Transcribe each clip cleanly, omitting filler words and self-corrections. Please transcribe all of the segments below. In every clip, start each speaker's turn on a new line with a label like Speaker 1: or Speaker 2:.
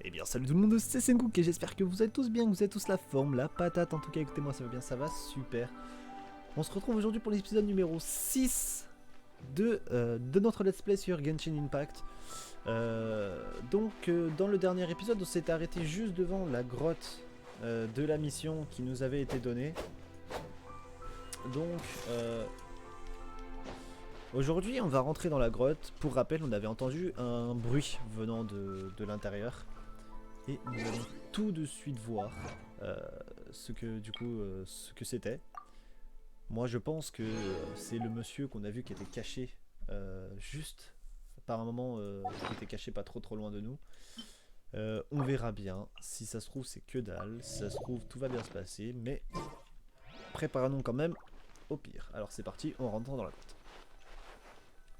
Speaker 1: Eh bien salut tout le monde, c'est Sengoku et j'espère que vous êtes tous bien, que vous êtes tous la forme, la patate. En tout cas écoutez-moi, ça va bien, ça va super. On se retrouve aujourd'hui pour l'épisode numéro 6 de notre let's play sur Genshin Impact. Dans le dernier épisode on s'est arrêté juste devant la grotte de la mission qui nous avait été donnée. Donc aujourd'hui on va rentrer dans la grotte. Pour rappel, on avait entendu un bruit venant de l'intérieur. Et nous allons tout de suite voir ce que c'était. Moi je pense que c'est le monsieur qu'on a vu qui était caché juste par un moment, qui était caché pas trop loin de nous. On verra bien. Si ça se trouve c'est que dalle, si ça se trouve tout va bien se passer, mais préparons-nous quand même au pire. Alors c'est parti, on rentre dans la grotte.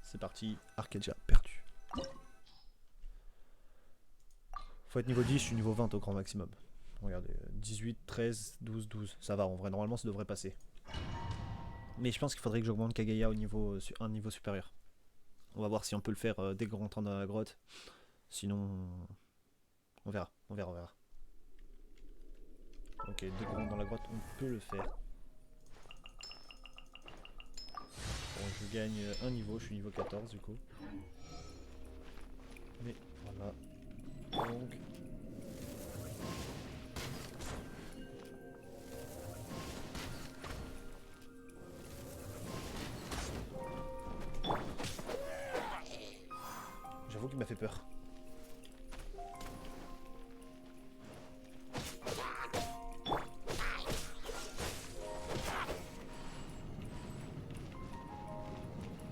Speaker 1: C'est parti, Arcadia perdu. Faut être niveau 10, je suis niveau 20 au grand maximum. Regardez, 18, 13, 12, 12. Ça va, en vrai, normalement ça devrait passer. Mais je pense qu'il faudrait que j'augmente Kagaya au un niveau supérieur. On va voir si on peut le faire dès qu'on rentre dans la grotte. Sinon, on verra. Ok, dès qu'on rentre dans la grotte, on peut le faire. Bon, je gagne un niveau, je suis niveau 14 du coup. Mais voilà. Donc... J'avoue qu'il m'a fait peur.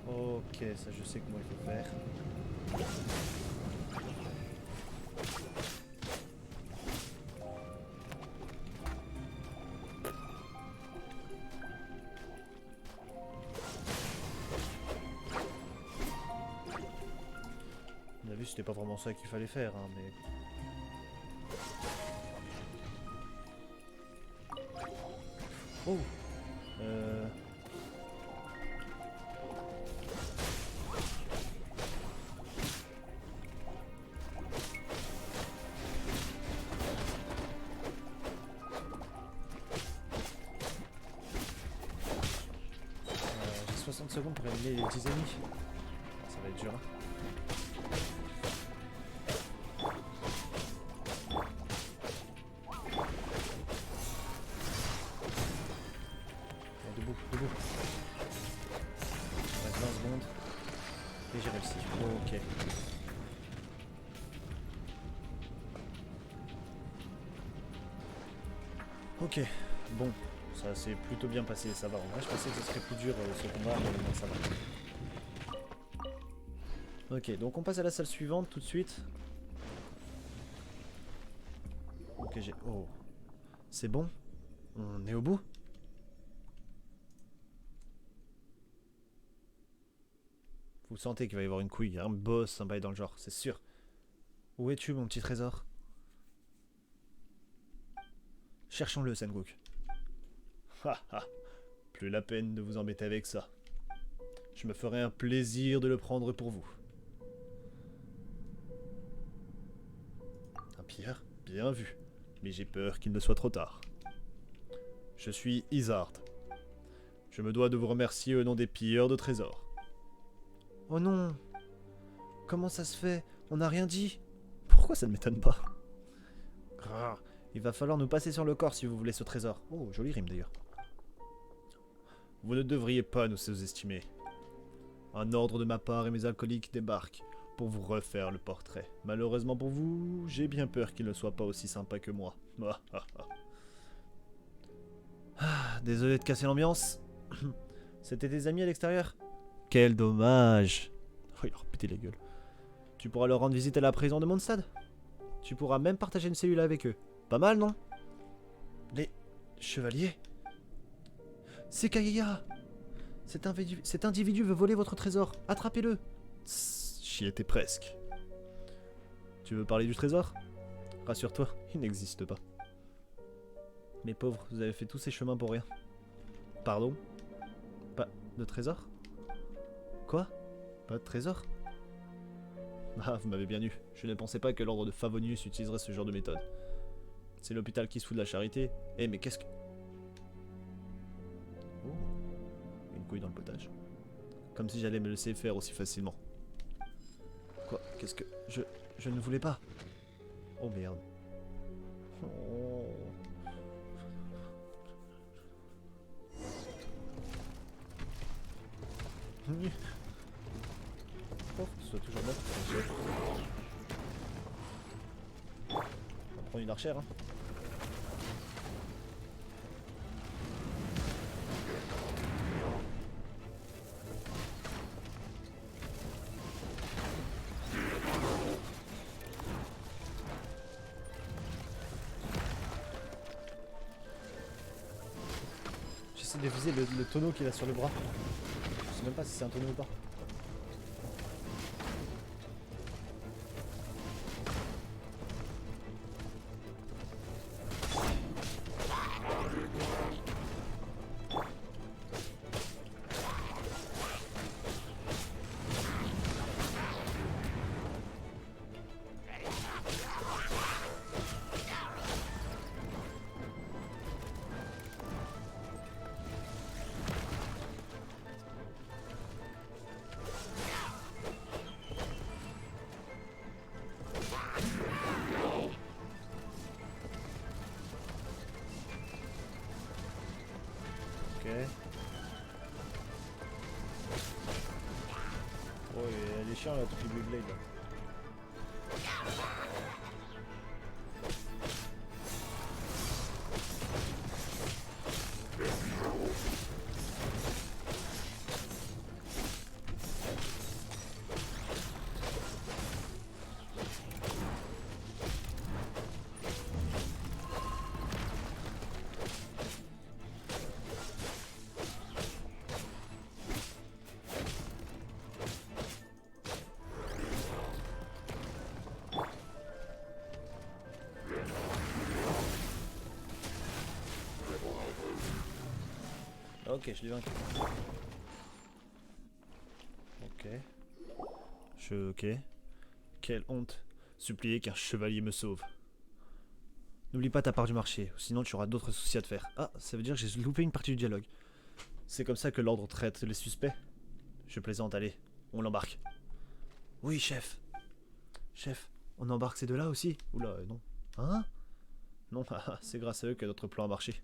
Speaker 1: Ok, ça je sais comment il faut faire. On a vu, c'était pas vraiment ça qu'il fallait faire, hein, mais... Oh, 60 secondes pour éliminer les 10 ennemis. Ah, ça va être dur. Hein. Debout. Il reste 20 secondes. Et j'ai réussi. Ok. Ok. Bon. Ça s'est plutôt bien passé, ça va. En vrai, je pensais que ce serait plus dur ce combat, mais non, ça va. Ok, donc on passe à la salle suivante tout de suite. Ok, j'ai... Oh. C'est bon? On est au bout? Vous sentez qu'il va y avoir une couille, un boss, un bail dans le genre, c'est sûr. Où es-tu, mon petit trésor? Cherchons-le, Sengoku. Haha, plus la peine de vous embêter avec ça. Je me ferai un plaisir de le prendre pour vous. Un pilleur? Bien vu. Mais j'ai peur qu'il ne soit trop tard. Je suis Isard. Je me dois de vous remercier au nom des pilleurs de trésors. Oh non! Comment ça se fait? On n'a rien dit? Pourquoi ça ne m'étonne pas? Grrr, il va falloir nous passer sur le corps si vous voulez ce trésor. Oh, jolie rime d'ailleurs. Vous ne devriez pas nous sous-estimer. Un ordre de ma part et mes alcooliques débarquent pour vous refaire le portrait. Malheureusement pour vous, j'ai bien peur qu'il ne soit pas aussi sympa que moi. Désolé de casser l'ambiance. C'était des amis à l'extérieur? Quel dommage. Oh, il a repété les gueules. Tu pourras leur rendre visite à la prison de Mondstadt. Tu pourras même partager une cellule avec eux. Pas mal, non? Les chevaliers? C'est Kagaya! Cet individu veut voler votre trésor. Attrapez-le! J'y étais presque. Tu veux parler du trésor? Rassure-toi, il n'existe pas. Mes pauvres, vous avez fait tous ces chemins pour rien. Pardon? Pas de trésor? Quoi? Pas de trésor? Ah, vous m'avez bien eu. Je ne pensais pas que l'ordre de Favonius utiliserait ce genre de méthode. C'est l'hôpital qui se fout de la charité. Eh, mais qu'est-ce que... Oh, une couille dans le potage. Comme si j'allais me laisser faire aussi facilement. Quoi? Qu'est-ce que... Je ne voulais pas. Oh merde. Oh. Oh, ce soit toujours bon. On va prendre une archère, hein. J'essaie de viser le tonneau qu'il a sur le bras. Je sais même pas si c'est un tonneau ou pas. Oh, elle est chiant la tribu Blade là. Ok, je l'ai vaincu. Ok. Ok. Quelle honte. Supplier qu'un chevalier me sauve. N'oublie pas ta part du marché, sinon tu auras d'autres soucis à te faire. Ah, ça veut dire que j'ai loupé une partie du dialogue. C'est comme ça que l'ordre traite les suspects. Je plaisante, allez, on l'embarque. Oui, chef. Chef, on embarque ces deux-là aussi? Oula, non. Hein? Non, c'est grâce à eux que notre plan a marché.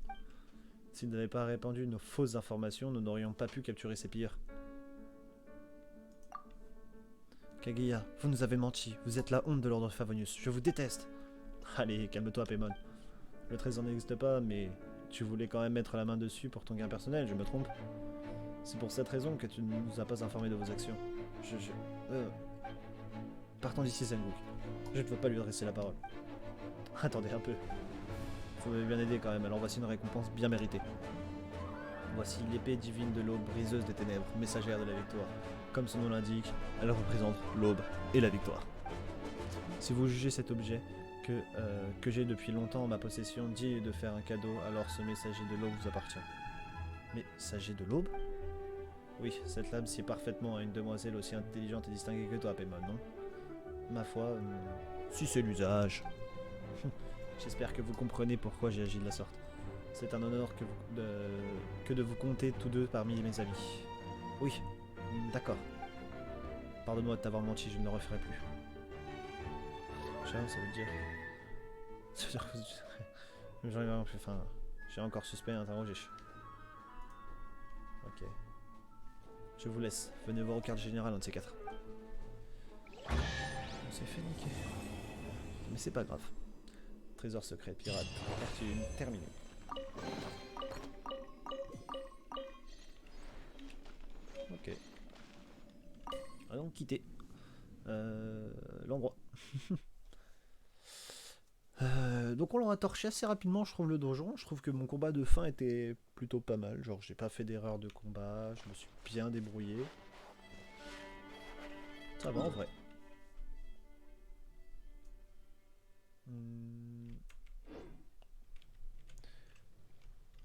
Speaker 1: S'ils n'avaient pas répandu nos fausses informations, nous n'aurions pas pu capturer ces pilleurs. Kaguya, vous nous avez menti. Vous êtes la honte de l'ordre Favonius. Je vous déteste. Allez, calme-toi, Paimon. Le trésor n'existe pas, mais tu voulais quand même mettre la main dessus pour ton gain personnel, je me trompe? C'est pour cette raison que tu ne nous as pas informés de vos actions. Partons d'ici, Sengoku. Je ne veux pas lui adresser la parole. Attendez un peu. Vous m'avez bien aidé quand même, alors voici une récompense bien méritée. Voici l'épée divine de l'aube, briseuse des ténèbres, messagère de la victoire. Comme son nom l'indique, elle représente l'aube et la victoire. Si vous jugez cet objet que j'ai depuis longtemps en ma possession digne de faire un cadeau, alors ce messager de l'aube vous appartient. Messager de l'aube? Oui, cette lame sied parfaitement à une demoiselle aussi intelligente et distinguée que toi, Paimon, non? Ma foi, si c'est l'usage. J'espère que vous comprenez pourquoi j'ai agi de la sorte. C'est un honneur que de vous compter tous deux parmi mes amis. Oui, d'accord. Pardonne-moi de t'avoir menti, je ne le referai plus. Ça veut dire... Enfin, j'ai encore suspect à interroger. Ok. Je vous laisse. Venez voir au quartier général, un de ces quatre. On s'est fait niquer. Mais c'est pas grave. Trésor secret, pirate, partie 1, terminé. Ok. Allons quitter l'endroit. Donc on l'aura torché assez rapidement, je trouve, le donjon. Je trouve que mon combat de fin était plutôt pas mal. Genre j'ai pas fait d'erreur de combat, je me suis bien débrouillé. Ça va en vrai.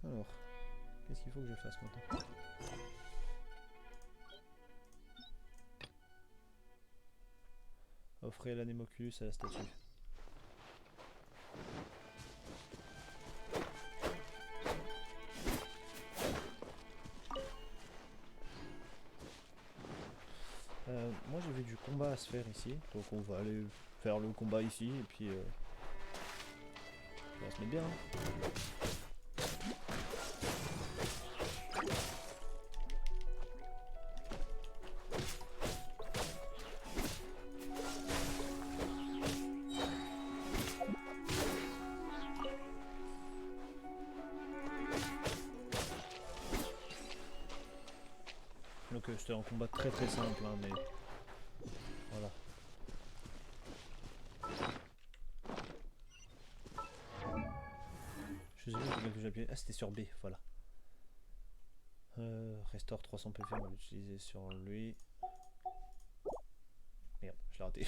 Speaker 1: Alors, qu'est-ce qu'il faut que je fasse maintenant? offrez l'anémoculus à la statue. Moi j'ai vu du combat à se faire ici, donc on va aller faire le combat ici et puis on va se mettre bien. Hein. Donc c'était un combat très simple, hein, mais voilà. Je sais pas combien que j'ai appuyé. Ah, c'était sur B, voilà. Restore 300 PV, on va l'utiliser sur lui. Merde, je l'ai raté.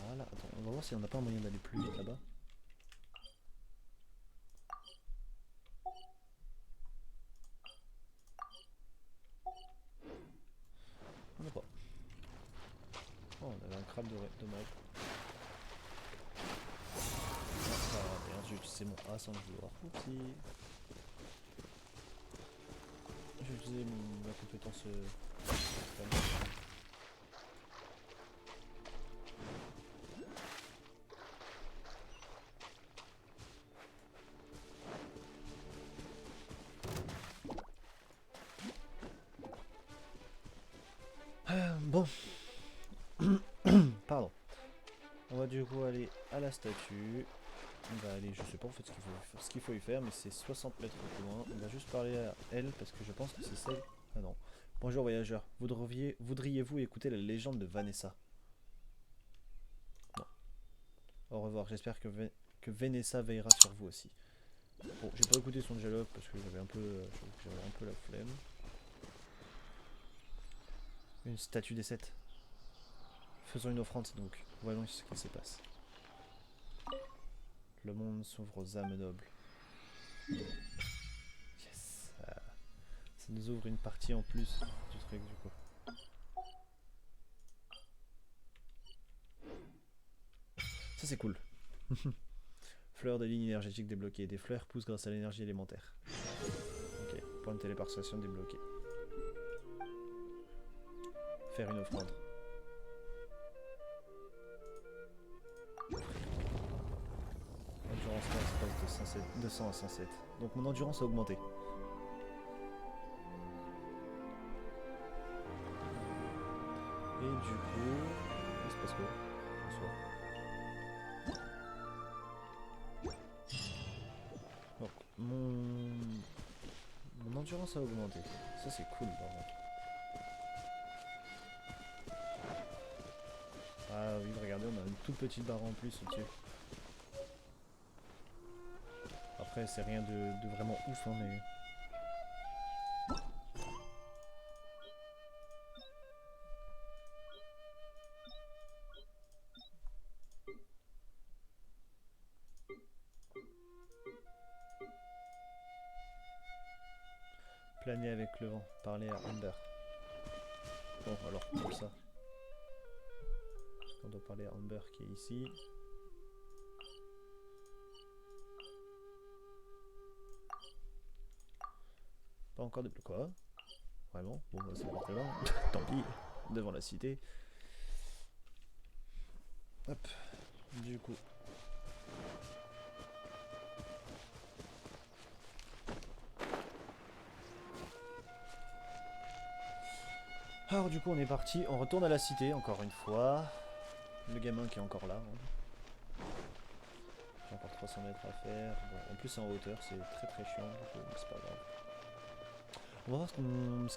Speaker 1: Voilà, attends, on va voir si on n'a pas un moyen d'aller plus vite là-bas. On n'a pas. Oh, on avait un crabe de dommage. Ah, merde, j'ai utilisé mon A sans le vouloir. Oupsie. J'ai utilisé ma compétence. Bon. Pardon. On va du coup aller à la statue. On va aller, je sais pas en fait ce qu'il faut y faire, mais c'est 60 mètres plus loin. On va juste parler à elle parce que je pense que c'est celle. Ah non. Bonjour voyageur. Voudriez-vous écouter la légende de Vanessa? Non. Au revoir. J'espère que Vanessa veillera sur vous aussi. Bon, j'ai pas écouté son dialogue parce que j'avais un peu la flemme. Une statue des 7. Faisons une offrande donc. Voyons ce qui se passe. Le monde s'ouvre aux âmes nobles. Yes. Ça nous ouvre une partie en plus du truc du coup. Ça c'est cool. Fleurs de lignes énergétiques débloquées. Des fleurs poussent grâce à l'énergie élémentaire. Ok, point de téléportation débloqué. Faire une offrande. Endurance passe de 100 à 107. Donc mon endurance a augmenté. Et du coup, il se passe quoi en soi? Donc mon endurance a augmenté. Ça c'est cool par contre. Ah oui, regardez, on a une toute petite barre en plus au-dessus. Après, c'est rien de vraiment ouf, hein, mais... Planer avec le vent, parler à Amber. Bon, alors, comme ça. On doit parler à Amber qui est ici. Pas encore de... Quoi? Vraiment? Bon, bah, c'est parti là. Tant pis, devant la cité. Hop, du coup. Alors du coup on est parti, on retourne à la cité encore une fois. Le gamin qui est encore là. Hein. J'ai encore 300 mètres à faire. Bon, en plus c'est en hauteur, c'est très chiant, donc c'est pas grave. On va voir ce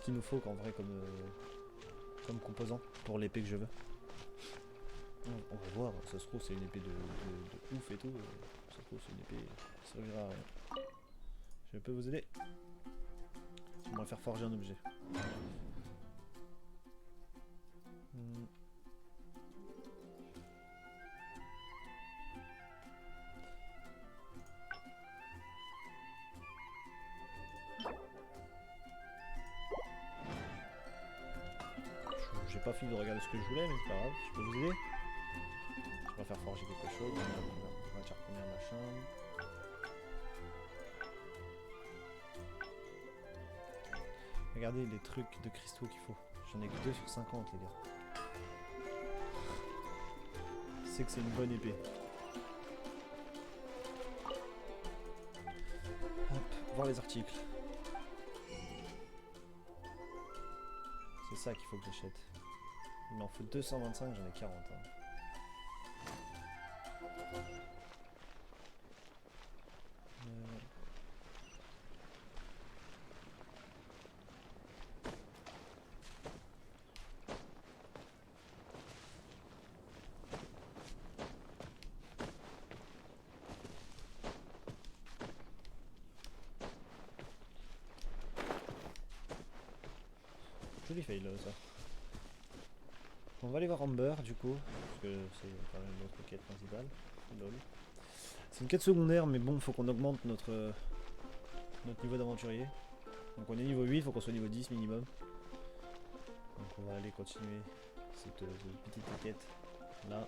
Speaker 1: qu'il nous faut en vrai comme composant pour l'épée que je veux. On va voir, ça se trouve c'est une épée de ouf et tout. Ça se trouve c'est une épée qui servira à rien. Je peux vous aider? J'aimerais faire forger un objet. fini de regarder ce que je voulais, mais c'est pas grave, je peux vous aider. Je vais faire forger quelque chose, matière première, machin. Regardez les trucs de cristaux qu'il faut. J'en ai que 2 sur 50 les gars. C'est que c'est une bonne épée. Hop, voir les articles. C'est ça qu'il faut que j'achète. Il m'en faut 225, j'en ai 40. Hein. Joli fail ça. On va aller voir Amber du coup, parce que c'est quand même notre quête principale. Lol. C'est une quête secondaire, mais bon, faut qu'on augmente notre niveau d'aventurier. Donc on est niveau 8, faut qu'on soit niveau 10 minimum. Donc on va aller continuer cette petite quête là.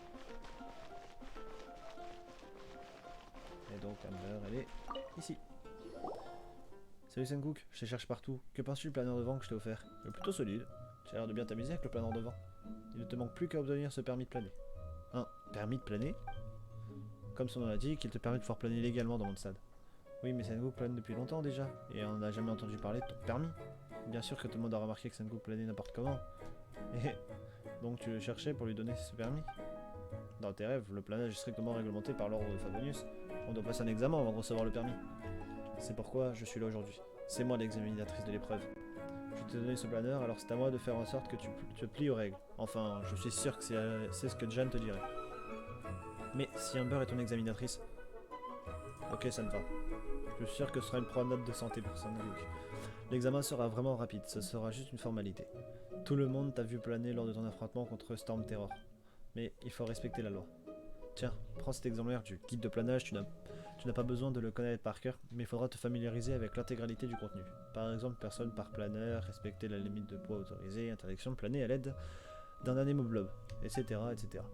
Speaker 1: Et donc Amber, elle est ici. Salut Sengoku, je te cherche partout. Que penses-tu du planeur de vent que je t'ai offert? Plutôt solide. Tu as l'air de bien t'amuser avec le planeur de vent. Il ne te manque plus qu'à obtenir ce permis de planer. Un permis de planer? Comme son nom l'indique, il te permet de pouvoir planer légalement dans Mondstadt. Oui, mais Sengoku plane depuis longtemps déjà, et on n'a jamais entendu parler de ton permis. Bien sûr que tout le monde a remarqué que Sengoku planait n'importe comment. Et donc tu le cherchais pour lui donner ce permis? Dans tes rêves, le planage est strictement réglementé par l'ordre de Favonius. On doit passer un examen avant de recevoir le permis. C'est pourquoi je suis là aujourd'hui. C'est moi l'examinatrice de l'épreuve. Je t'ai donné ce planeur, alors c'est à moi de faire en sorte que tu te plies aux règles. Enfin, je suis sûr que c'est ce que Jeanne te dirait. Mais si Amber est ton examinatrice... Ok, ça me va. Je suis sûr que ce sera une promenade de santé pour Sengoku. L'examen sera vraiment rapide, ce sera juste une formalité. Tout le monde t'a vu planer lors de ton affrontement contre Storm Terror. Mais il faut respecter la loi. Tiens, prends cet exemplaire du guide de planage, tu n'as pas besoin de le connaître par cœur, mais il faudra te familiariser avec l'intégralité du contenu. Par exemple, personne par planeur, respecter la limite de poids autorisée, interdiction de planer à l'aide d'un anémoblob, etc., etc.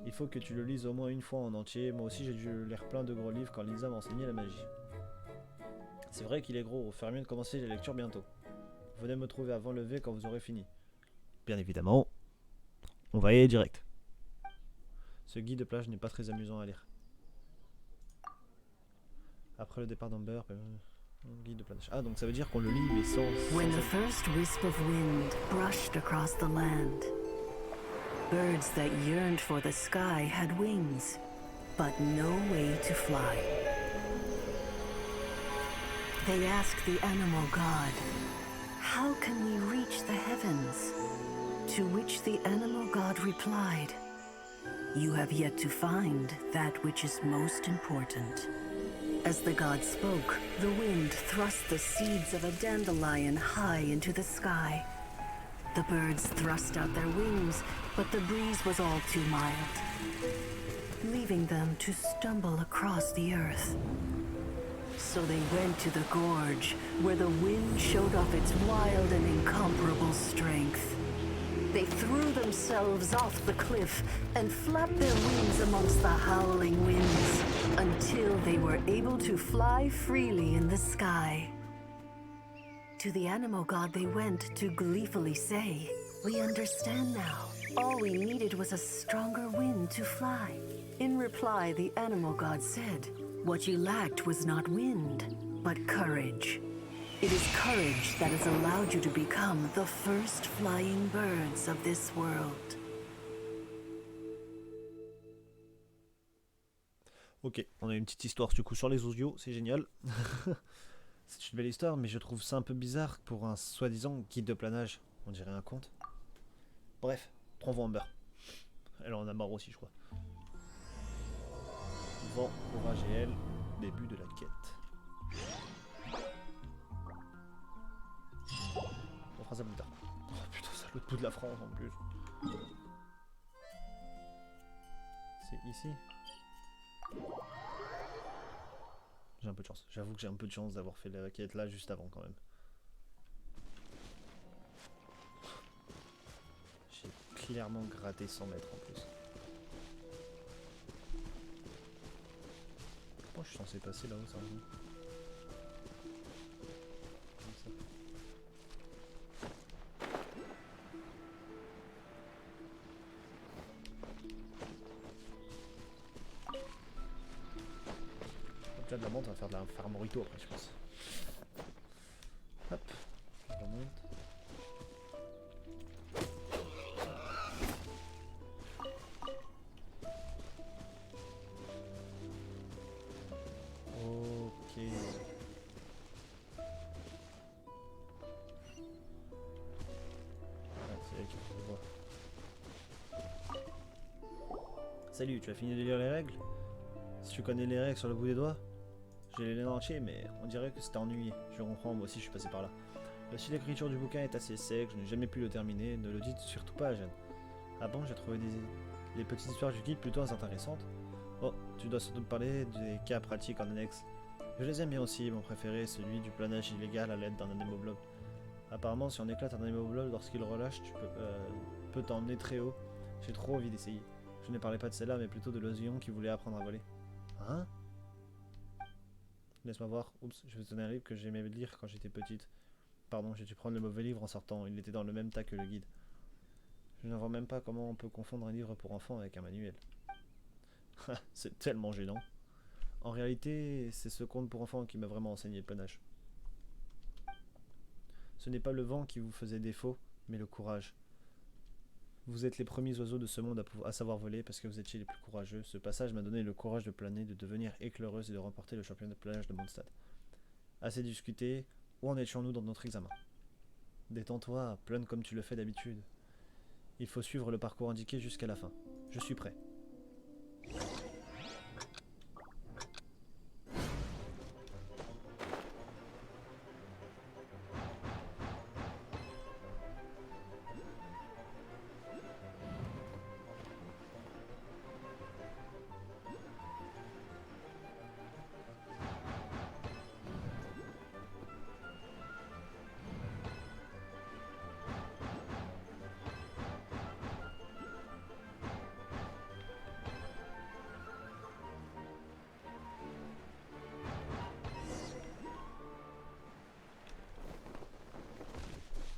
Speaker 1: Il faut que tu le lises au moins une fois en entier. Moi aussi j'ai dû lire plein de gros livres quand Lisa m'a enseigné la magie. C'est vrai qu'il est gros, on ferait mieux de commencer les lectures bientôt. Venez me trouver avant le lever quand vous aurez fini. Bien évidemment, on va y aller direct. Ce guide de plage n'est pas très amusant à lire. Après le départ d'Amber, guide de plage. Ah, donc ça veut dire qu'on le lit mais sans...
Speaker 2: When the first wisp of wind brushed across the land, birds that yearned for the sky had wings, but no way to fly. They asked the animal god, "How can we reach the heavens?" To which the animal god replied, "You have yet to find that which is most important." As the god spoke, the wind thrust the seeds of a dandelion high into the sky. The birds thrust out their wings, but the breeze was all too mild, leaving them to stumble across the earth. So they went to the gorge, where the wind showed off its wild and incomparable strength. They threw themselves off the cliff and flapped their wings amongst the howling winds until they were able to fly freely in the sky. To the animal god they went to gleefully say, "We understand now. All we needed was a stronger wind to fly." In reply, the animal god said, "What you lacked was not wind, but courage. It is courage that has allowed you to become the first flying birds of this world."
Speaker 1: Ok, on a une petite histoire du coup sur les osios, c'est génial. C'est une belle histoire, mais je trouve ça un peu bizarre pour un soi-disant guide de planage. On dirait un conte. Bref, trouvons Amber. Elle en a marre aussi, je crois. Vent, courage et elle, début de la quête. On fera ça plus tard. Oh putain, c'est à l'autre bout de la France en plus. C'est ici. J'ai un peu de chance. J'avoue que j'ai un peu de chance d'avoir fait la quête là juste avant quand même. J'ai particulièrement gratter 100 mètres en plus. Comment je suis censé passer là-haut, ça? Comme ça. Au-delà de la montre, on va faire de la farmorito après, je pense. Hop, je remonte. Ok. Ah, c'est là qu'il faut le voir. Salut, tu as fini de lire les règles? Si tu connais les règles sur le bout des doigts? J'ai les entiers, mais on dirait que c'était ennuyé. Je comprends, moi aussi je suis passé par là. Le style d'écriture du bouquin est assez sec, je n'ai jamais pu le terminer, ne le dites surtout pas à Jeanne. Ah bon, j'ai trouvé les petites histoires du guide plutôt intéressantes. Oh, tu dois surtout me parler des cas pratiques en annexe. Je les aime bien aussi, mon préféré est celui du planage illégal à l'aide d'un anémoblob. Apparemment, si on éclate un anémoblob lorsqu'il relâche, tu peux t'emmener très haut. J'ai trop envie d'essayer. Je ne parlais pas de celle-là, mais plutôt de l'oisillon qui voulait apprendre à voler. Hein? Laisse-moi voir. Oups, je vais te donner un livre que j'aimais lire quand j'étais petite. Pardon, j'ai dû prendre le mauvais livre en sortant. Il était dans le même tas que le guide. Je ne vois même pas comment on peut confondre un livre pour enfants avec un manuel. C'est tellement gênant. En réalité, c'est ce conte pour enfants qui m'a vraiment enseigné le planage. Ce n'est pas le vent qui vous faisait défaut, mais le courage. Vous êtes les premiers oiseaux de ce monde à savoir voler parce que vous étiez les plus courageux. Ce passage m'a donné le courage de planer, de devenir éclaireuse et de remporter le championnat de planage de Mondstadt. Assez discuté, où en étions-nous dans notre examen? Détends-toi, plane comme tu le fais d'habitude. Il faut suivre le parcours indiqué jusqu'à la fin. Je suis prêt.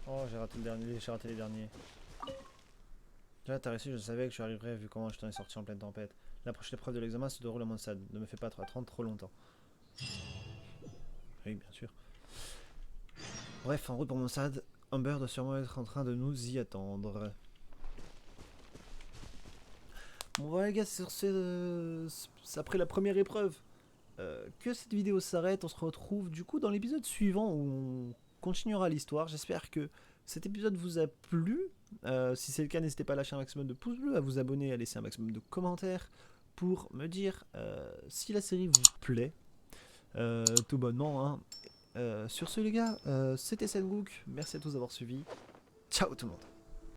Speaker 1: Oh, j'ai raté le dernier, j'ai raté les derniers. Déjà, t'as réussi, je savais que tu arriverais vu comment je t'en ai sorti en pleine tempête. La prochaine épreuve de l'examen se déroule à Mondstadt. Ne me fais pas attendre trop longtemps. Oui, bien sûr. Bref, en route pour Mondstadt, Humber doit sûrement être en train de nous y attendre. Bon voilà les gars, c'est sur c'est après la première épreuve que cette vidéo s'arrête. On se retrouve du coup dans l'épisode suivant où on continuera l'histoire. J'espère que cet épisode vous a plu. Si c'est le cas, n'hésitez pas à lâcher un maximum de pouces bleus, à vous abonner, à laisser un maximum de commentaires pour me dire si la série vous plaît. Tout bonnement. Hein. Sur ce les gars, c'était Sengook. Merci à tous d'avoir suivi. Ciao tout le monde.